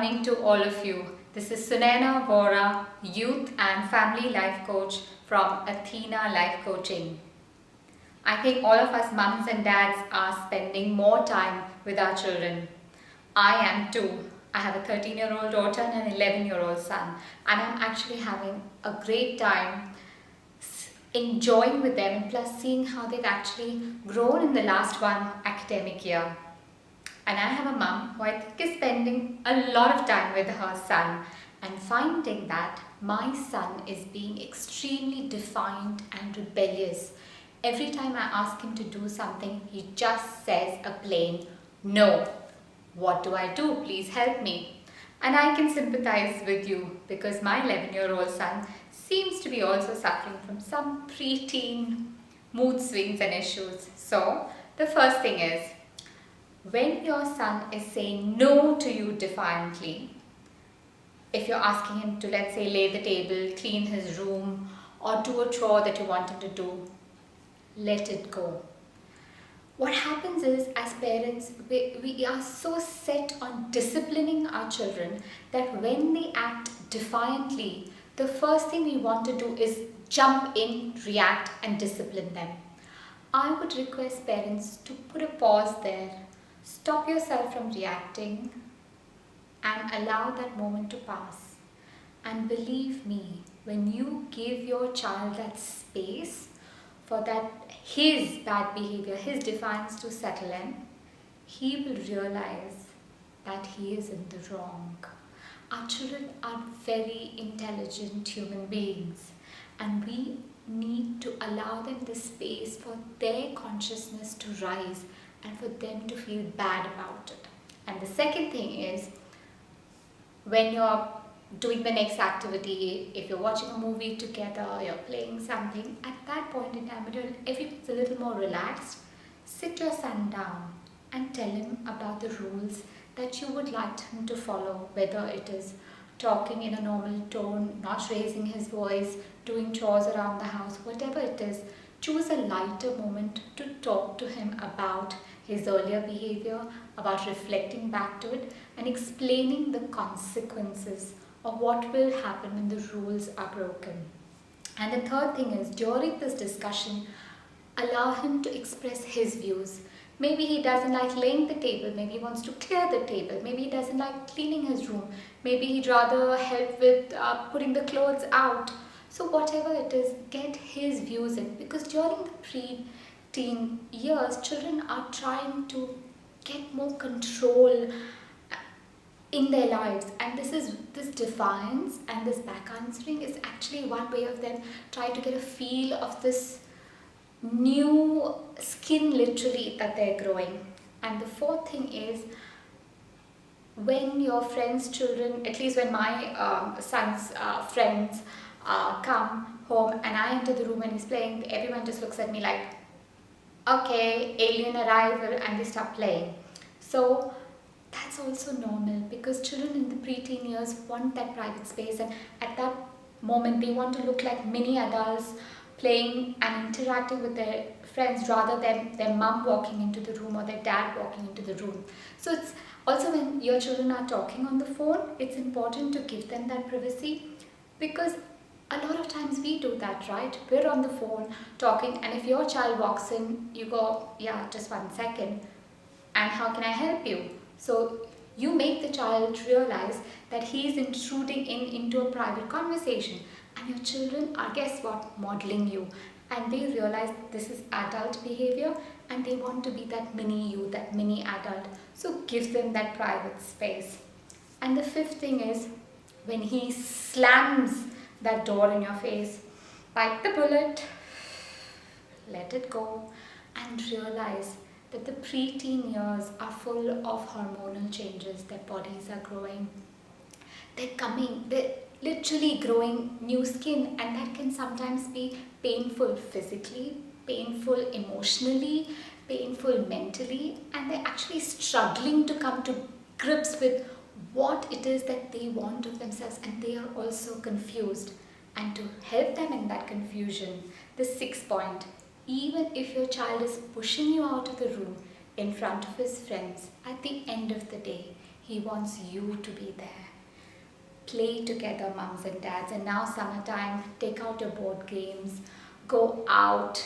morning to all of you. This is Sunaina, Vohra, Youth and Family Life Coach from Athena Life Coaching. I think all of us mums and dads are spending more time with our children. I am too. I have a 13-year-old daughter and an 11-year-old son, and I'm actually having a great time enjoying with them and plus seeing how they've actually grown in the last one academic year. And I have a mum who I think is spending a lot of time with her son and finding that my son is being extremely defiant and rebellious. Every time I ask him to do something, he just says a plain no. What do I do? Please help me. And I can sympathize with you because my 11-year-old son seems to be also suffering from some preteen mood swings and issues. So the first thing is, when your son is saying no to you defiantly, if you're asking him to, let's say, lay the table, clean his room, or do a chore that you want him to do, let it go. What happens is, as parents, we are so set on disciplining our children that when they act defiantly, the first thing we want to do is jump in, react, and discipline them. I would request parents to put a pause there. Stop yourself from reacting and allow that moment to pass. And believe me, when you give your child that space for that his bad behavior, his defiance to settle in, he will realize that he is in the wrong. Our children are very intelligent human beings, and we need to allow them the space for their consciousness to rise and for them to feel bad about it. And the second thing is, when you're doing the next activity, if you're watching a movie together, you're playing something, at that point in time, when everything's a little more relaxed, sit your son down and tell him about the rules that you would like him to follow, whether it is talking in a normal tone, not raising his voice, doing chores around the house, whatever it is. Choose a lighter moment to talk to him about his earlier behavior, about reflecting back to it and explaining the consequences of what will happen when the rules are broken. And the third thing is, during this discussion, allow him to express his views. Maybe he doesn't like laying the table, maybe he wants to clear the table, maybe he doesn't like cleaning his room, maybe he'd rather help with putting the clothes out. So whatever it is, get his views in, because during the pre-teen years, children are trying to get more control in their lives, and this defiance and this back answering is actually one way of them trying to get a feel of this new skin literally that they're growing. And the fourth thing is, when your friends' children, at least when my son's friends come home and I enter the room and he's playing, everyone just looks at me like, okay, alien arrival, and they start playing. So that's also normal, because children in the preteen years want that private space, and at that moment they want to look like mini adults playing and interacting with their friends rather than their mum walking into the room or their dad walking into the room. So it's also, when your children are talking on the phone, it's important to give them that privacy, because a lot of times we do that, right? We're on the phone talking, and if your child walks in, you go, yeah, just 1 second, and how can I help you? So you make the child realize that he is intruding into a private conversation, and your children are, guess what, modeling you, and they realize this is adult behavior and they want to be that mini you, that mini adult. So give them that private space. And the fifth thing is, when he slams that door in your face, bite the bullet, let it go, and realize that the preteen years are full of hormonal changes. Their bodies are growing, they're literally growing new skin, and that can sometimes be painful physically, painful emotionally, painful mentally, and they're actually struggling to come to grips with what it is that they want of themselves, and they are also confused. And to help them in that confusion, the sixth point, even if your child is pushing you out of the room in front of his friends, at the end of the day, He wants you to be there. Play together, mums and dads. And now summertime, take out your board games, go out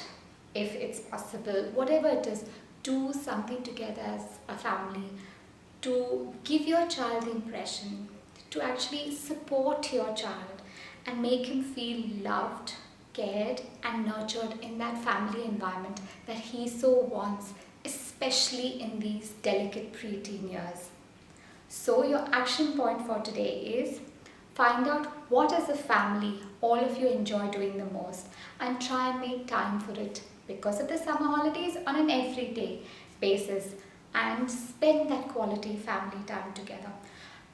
if it's possible, whatever it is, do something together as a family to give your child the impression to actually support your child and make him feel loved, cared and nurtured in that family environment that he so wants, especially in these delicate preteen years. So your action point for today is find out what as a family all of you enjoy doing the most and try and make time for it because of the summer holidays on an everyday basis and spend that quality family time together.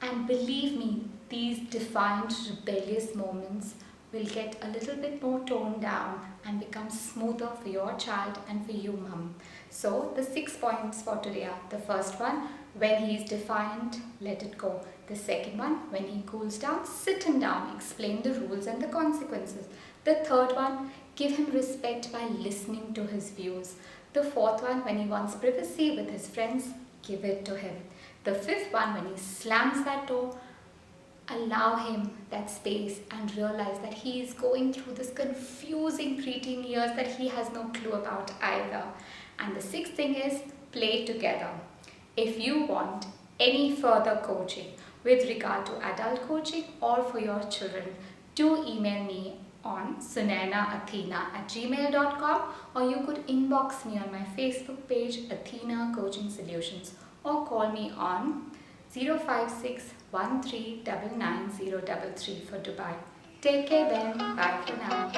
And believe me, these defiant, rebellious moments will get a little bit more toned down and become smoother for your child and for you, mum. So the 6 points for today are: the first one, when he is defiant, let it go. The second one, when he cools down, sit him down, explain the rules and the consequences. The third one, give him respect by listening to his views. The fourth one, when he wants privacy with his friends, give it to him. The fifth one, when he slams that door, allow him that space and realize that he is going through this confusing preteen years that he has no clue about either. And the sixth thing is play together. If you want any further coaching with regard to adult coaching or for your children, do email me on sunainaathena@gmail.com, or you could inbox me on my Facebook page Athena Coaching Solutions, or call me on 05613999033 for Dubai. Take care then. Bye for now.